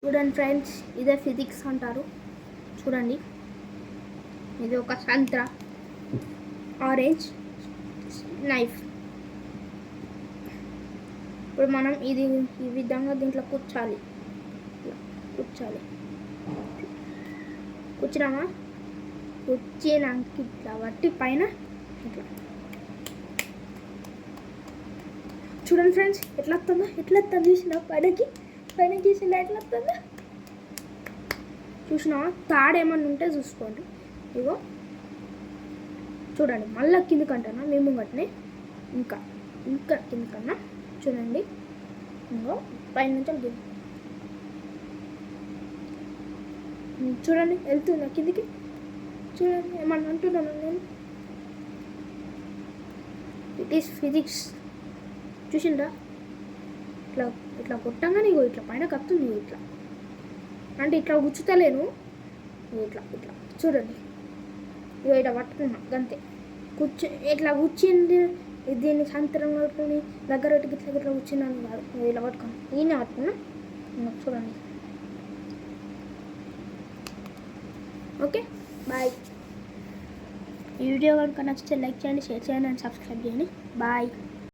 చూడండి ఫ్రెండ్స్, ఇదే ఫిజిక్స్ అంటారు. చూడండి, ఇది ఒక సంత్ర ఆరెంజ్ నైఫ్. ఇప్పుడు మనం ఇది ఈ విధంగా దీంట్లో కూర్చాలి. కూర్చున్నామా? కూర్చినాక ఇట్లా బట్టి పైన ఇట్లా చూడండి ఫ్రెండ్స్, ఎట్లా వస్తుందో చూసినా పైన గీసిందా ఎట్లా వస్తుందో చూసినావా? తాడేమన్నా ఉంటే చూసుకోండి. ఇగో చూడండి, మళ్ళీ కిందకంటానా మేము గట్టినే ఇంకా కిందకన్నా చూడండి. ఇంకో పైన నుంచి చూడండి వెళ్తుందా కిందికి. చూడండి, ఏమన్నా అంటున్నాను నేను. It is physics. చూసిండ్రా? ఇట్లా కొట్టంగానే ఇగో ఇట్లా పైన కత్తుంది. ఇట్లా అంటే ఇట్లా గుచ్చుతలేను, ఇట్లా చూడండి. ఇగో ఇట్లా పట్టుకున్నా గంతే. ఇట్లా గుచ్చింది. దీన్ని సంతరం పట్టుకుని దగ్గర పెట్టి ఇట్లా కూర్చున్నాను కాదు, ఇలా పట్టుకున్నాను. ఈయన పట్టుకున్నా. చూడండి. Okay, bye. ఈ వీడియో కనుక నచ్చితే లైక్ చేయండి, షేర్ చేయండి అండ్ సబ్స్క్రైబ్ చేయండి. బాయ్.